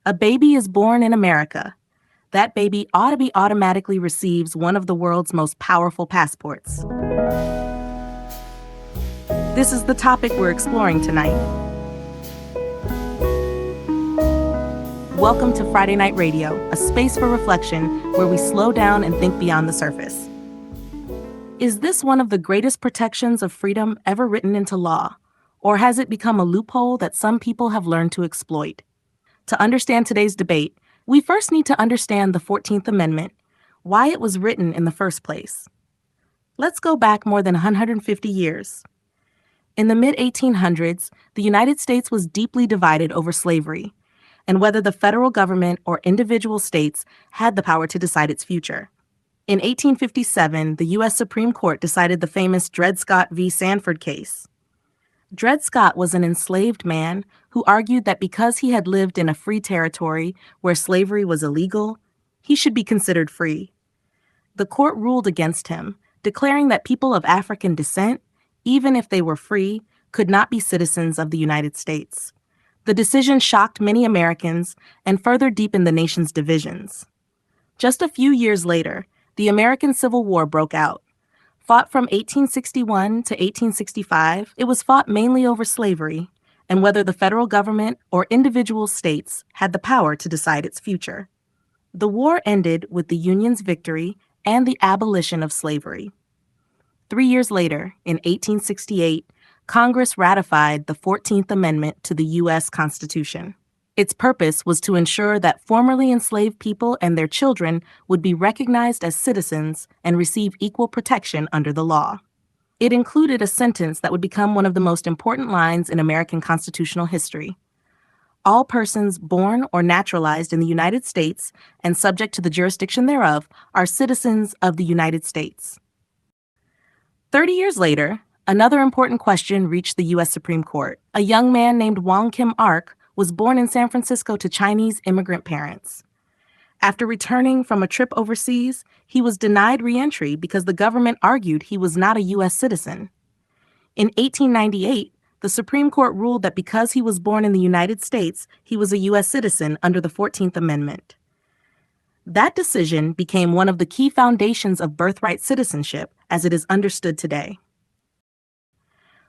A baby is born in America. That baby ought to be automatically receives one of the world's most powerful passports. This is the topic we're exploring tonight. Welcome to Friday Night Radio, a space for reflection where we slow down and think beyond the surface. Is this one of the greatest protections of freedom ever written into law, or has it become a loophole that some people have learned to exploit? To understand today's debate, we first need to understand the 14th Amendment, why it was written in the first place. Let's go back more than 150 years. In the mid-1800s, the United States was deeply divided over slavery and whether the federal government or individual states had the power to decide its future. In 1857, the U.S. Supreme Court decided the famous Dred Scott v. Sandford case. Dred Scott was an enslaved man who argued that because he had lived in a free territory where slavery was illegal, he should be considered free. The court ruled against him, declaring that people of African descent, even if they were free, could not be citizens of the United States. The decision shocked many Americans and further deepened the nation's divisions. Just a few years later, the American Civil War broke out. Fought from 1861 to 1865, it was fought mainly over slavery and whether the federal government or individual states had the power to decide its future. The war ended with the Union's victory and the abolition of slavery. 3 years later, in 1868, Congress ratified the 14th Amendment to the U.S. Constitution. Its purpose was to ensure that formerly enslaved people and their children would be recognized as citizens and receive equal protection under the law. It included a sentence that would become one of the most important lines in American constitutional history. All persons born or naturalized in the United States and subject to the jurisdiction thereof are citizens of the United States. 30 years later, another important question reached the U.S. Supreme Court. A young man named Wong Kim Ark was born in San Francisco to Chinese immigrant parents. After returning from a trip overseas, he was denied re-entry because the government argued he was not a U.S. citizen. In 1898, the Supreme Court ruled that because he was born in the United States, he was a U.S. citizen under the 14th Amendment. That decision became one of the key foundations of birthright citizenship as it is understood today.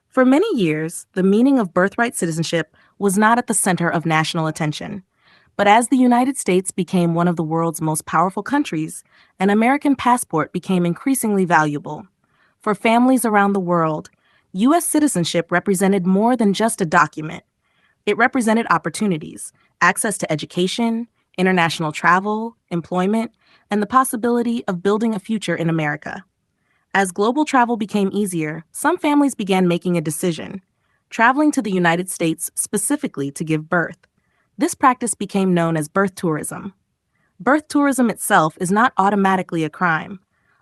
For many years, the meaning of birthright citizenship was not at the center of national attention. But as the United States became one of the world's most powerful countries, an American passport became increasingly valuable. For families around the world, U.S. citizenship represented more than just a document. It represented opportunities, access to education, international travel, employment, and the possibility of building a future in America. As global travel became easier, some families began making a decision, traveling to the United States specifically to give birth. This practice became known as birth tourism. Birth tourism itself is not automatically a crime.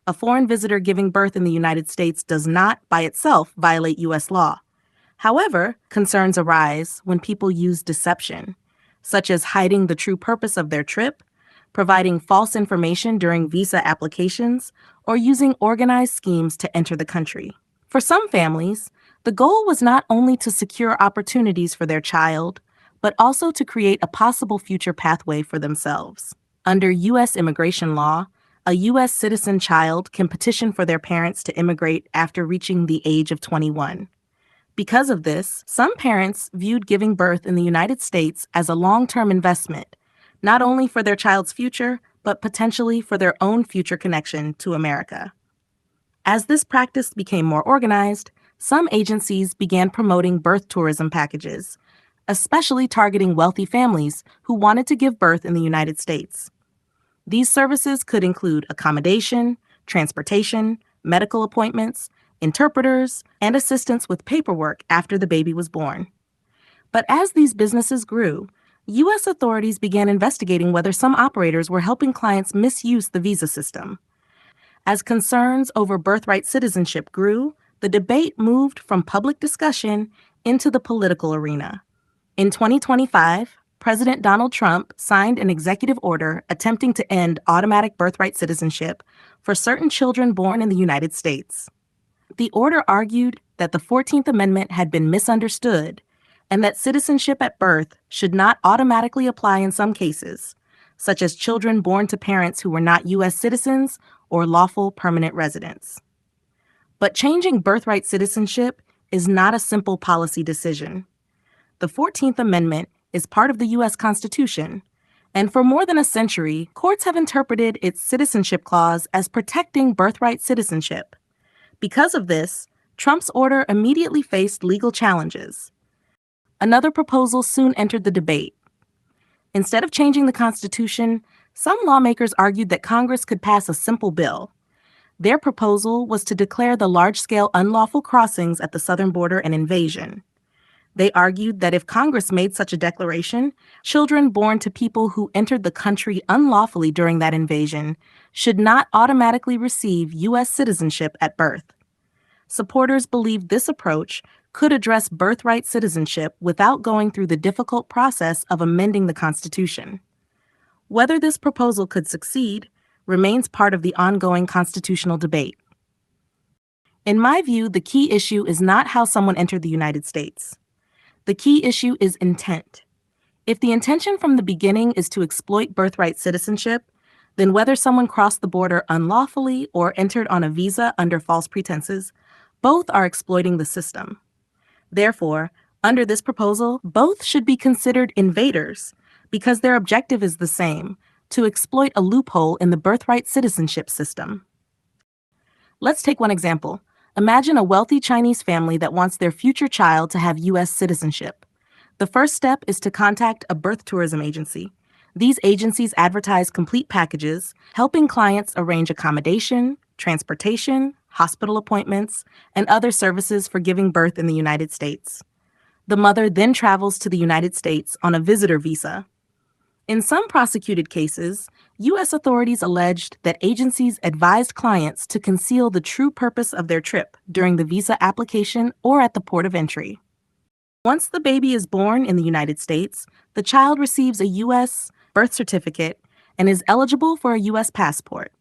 A foreign visitor giving birth in the United States does not, by itself, violate U.S. law. However, concerns arise when people use deception, such as hiding the true purpose of their trip, providing false information during visa applications, or using organized schemes to enter the country. For some families, the goal was not only to secure opportunities for their child, but also to create a possible future pathway for themselves. Under U.S. immigration law, a U.S. citizen child can petition for their parents to immigrate after reaching the age of 21. Because of this, some parents viewed giving birth in the United States as a long-term investment, not only for their child's future, but potentially for their own future connection to America. As this practice became more organized, some agencies began promoting birth tourism packages, especially targeting wealthy families who wanted to give birth in the United States. These services could include accommodation, transportation, medical appointments, interpreters, and assistance with paperwork after the baby was born. But as these businesses grew, U.S. authorities began investigating whether some operators were helping clients misuse the visa system. As concerns over birthright citizenship grew, the debate moved from public discussion into the political arena. In 2025, President Donald Trump signed an executive order attempting to end automatic birthright citizenship for certain children born in the United States. The order argued that the 14th Amendment had been misunderstood and that citizenship at birth should not automatically apply in some cases, such as children born to parents who were not U.S. citizens or lawful permanent residents. But changing birthright citizenship is not a simple policy decision. The 14th Amendment is part of the U.S. Constitution, and for more than a century, courts have interpreted its citizenship clause as protecting birthright citizenship. Because of this, Trump's order immediately faced legal challenges. Another proposal soon entered the debate. Instead of changing the Constitution, some lawmakers argued that Congress could pass a simple bill. Their proposal was to declare the large-scale unlawful crossings at the southern border an invasion. They argued that if Congress made such a declaration, children born to people who entered the country unlawfully during that invasion should not automatically receive U.S. citizenship at birth. Supporters believed this approach could address birthright citizenship without going through the difficult process of amending the Constitution. Whether this proposal could succeed remains part of the ongoing constitutional debate. In my view, the key issue is not how someone entered the United States. The key issue is intent. If the intention from the beginning is to exploit birthright citizenship, then whether someone crossed the border unlawfully or entered on a visa under false pretenses, both are exploiting the system. Therefore, under this proposal, both should be considered invaders because their objective is the same: to exploit a loophole in the birthright citizenship system. Let's take one example. Imagine a wealthy Chinese family that wants their future child to have U.S. citizenship. The first step is to contact a birth tourism agency. These agencies advertise complete packages, helping clients arrange accommodation, transportation, hospital appointments, and other services for giving birth in the United States. The mother then travels to the United States on a visitor visa. In some prosecuted cases, U.S. authorities alleged that agencies advised clients to conceal the true purpose of their trip during the visa application or at the port of entry. Once the baby is born in the United States, the child receives a U.S. birth certificate and is eligible for a U.S. passport.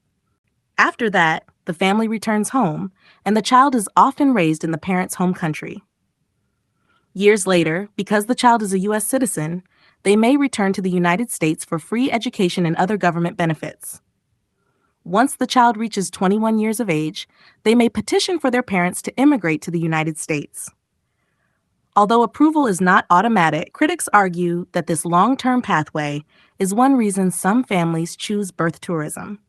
After that, the family returns home, and the child is often raised in the parent's home country. Years later, because the child is a U.S. citizen, they may return to the United States for free education and other government benefits. Once the child reaches 21 years of age, they may petition for their parents to immigrate to the United States. Although approval is not automatic, critics argue that this long-term pathway is one reason some families choose birth tourism.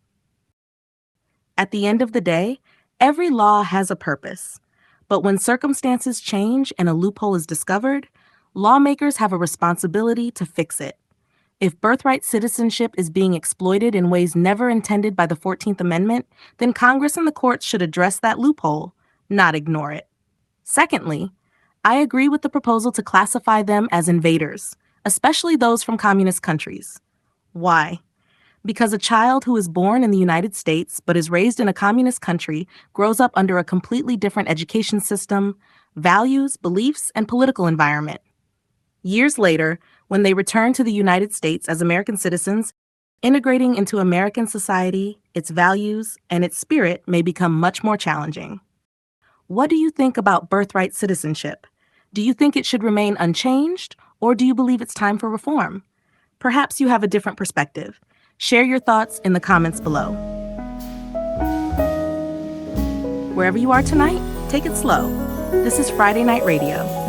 At the end of the day, every law has a purpose. But when circumstances change and a loophole is discovered, lawmakers have a responsibility to fix it. If birthright citizenship is being exploited in ways never intended by the 14th Amendment, then Congress and the courts should address that loophole, not ignore it. Secondly, I agree with the proposal to classify them as invaders, especially those from communist countries. Why? Because a child who is born in the United States but is raised in a communist country grows up under a completely different education system, values, beliefs, and political environment. Years later, when they return to the United States as American citizens, integrating into American society, its values, and its spirit may become much more challenging. What do you think about birthright citizenship? Do you think it should remain unchanged, or do you believe it's time for reform? Perhaps you have a different perspective. Share your thoughts in the comments below. Wherever you are tonight, take it slow. This is Friday Night Radio.